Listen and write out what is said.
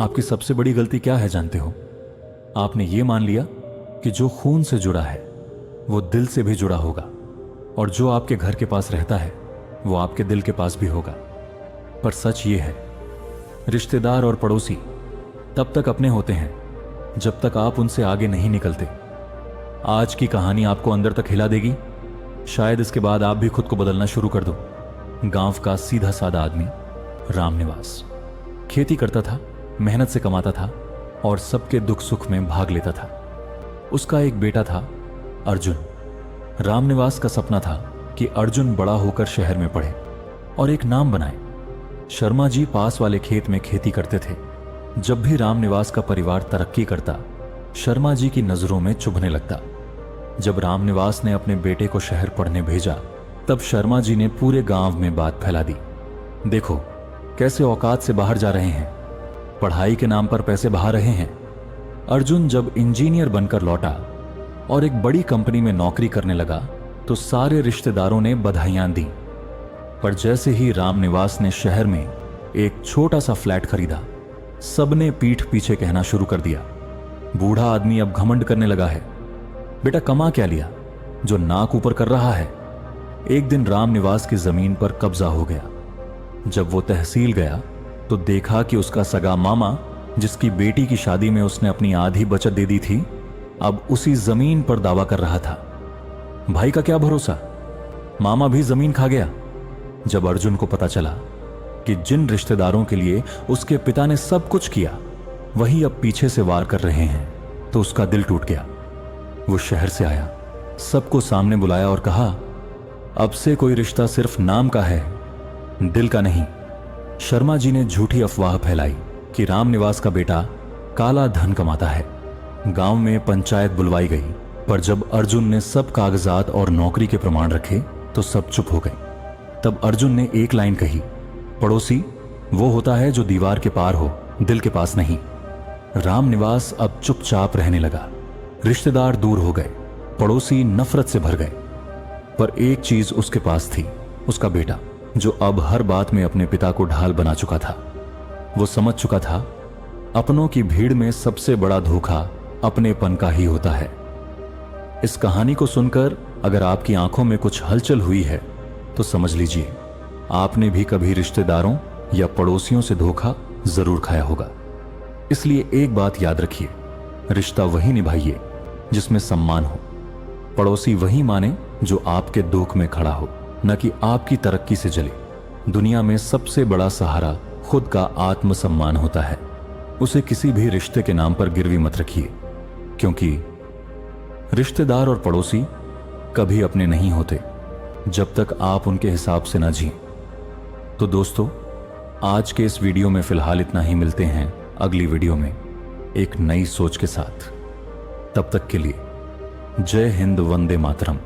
आपकी सबसे बड़ी गलती क्या है जानते हो? आपने ये मान लिया कि जो खून से जुड़ा है वो दिल से भी जुड़ा होगा, और जो आपके घर के पास रहता है वो आपके दिल के पास भी होगा। पर सच ये है, रिश्तेदार और पड़ोसी तब तक अपने होते हैं जब तक आप उनसे आगे नहीं निकलते। आज की कहानी आपको अंदर तक हिला देगी। शायद इसके बाद आप भी खुद को बदलना शुरू कर दो। गांव का सीधा साधा आदमी रामनिवास खेती करता था, मेहनत से कमाता था और सबके दुख सुख में भाग लेता था। उसका एक बेटा था अर्जुन। रामनिवास का सपना था कि अर्जुन बड़ा होकर शहर में पढ़े और एक नाम बनाए। शर्मा जी पास वाले खेत में खेती करते थे। जब भी रामनिवास का परिवार तरक्की करता, शर्मा जी की नजरों में चुभने लगता। जब रामनिवास ने अपने बेटे को शहर पढ़ने भेजा, तब शर्मा जी ने पूरे गांव में बात फैला दी। देखो कैसे औकात से बाहर जा रहे हैं, पढ़ाई के नाम पर पैसे बहा रहे हैं। अर्जुन जब इंजीनियर बनकर लौटा और एक बड़ी कंपनी में नौकरी करने लगा तो सारे रिश्तेदारों ने बधाइयां दी। पर जैसे ही रामनिवास ने शहर में एक छोटा सा फ्लैट खरीदा, सबने पीठ पीछे कहना शुरू कर दिया। बूढ़ा आदमी अब घमंड करने लगा है। बेटा कमा क्या लिया जो नाक ऊपर कर रहा है। एक दिन रामनिवास की जमीन पर कब्जा हो गया। जब वो तहसील गया तो देखा कि उसका सगा मामा, जिसकी बेटी की शादी में उसने अपनी आधी बचत दे दी थी, अब उसी जमीन पर दावा कर रहा था। भाई का क्या भरोसा, मामा भी जमीन खा गया। जब अर्जुन को पता चला कि जिन रिश्तेदारों के लिए उसके पिता ने सब कुछ किया वही अब पीछे से वार कर रहे हैं, तो उसका दिल टूट गया। वो शहर से आया, सबको सामने बुलाया और कहा, अब से कोई रिश्ता सिर्फ नाम का है, दिल का नहीं। शर्मा जी ने झूठी अफवाह फैलाई कि रामनिवास का बेटा काला धन कमाता है। गांव में पंचायत बुलवाई गई, पर जब अर्जुन ने सब कागजात और नौकरी के प्रमाण रखे तो सब चुप हो गए। तब अर्जुन ने एक लाइन कही, पड़ोसी वो होता है जो दीवार के पार हो, दिल के पास नहीं। रामनिवास अब चुपचाप रहने लगा। रिश्तेदार दूर हो गए, पड़ोसी नफरत से भर गए। पर एक चीज उसके पास थी, उसका बेटा, जो अब हर बात में अपने पिता को ढाल बना चुका था। वो समझ चुका था अपनों की भीड़ में सबसे बड़ा धोखा अपनेपन का ही होता है। इस कहानी को सुनकर अगर आपकी आंखों में कुछ हलचल हुई है तो समझ लीजिए आपने भी कभी रिश्तेदारों या पड़ोसियों से धोखा जरूर खाया होगा। इसलिए एक बात याद रखिए, रिश्ता वही निभाइए जिसमें सम्मान हो। पड़ोसी वही माने जो आपके दुख में खड़ा हो, न कि आपकी तरक्की से जले। दुनिया में सबसे बड़ा सहारा खुद का आत्मसम्मान होता है। उसे किसी भी रिश्ते के नाम पर गिरवी मत रखिए, क्योंकि रिश्तेदार और पड़ोसी कभी अपने नहीं होते जब तक आप उनके हिसाब से ना जिएं। तो दोस्तों, आज के इस वीडियो में फिलहाल इतना ही। मिलते हैं अगली वीडियो में एक नई सोच के साथ। तब तक के लिए जय हिंद, वंदे मातरम।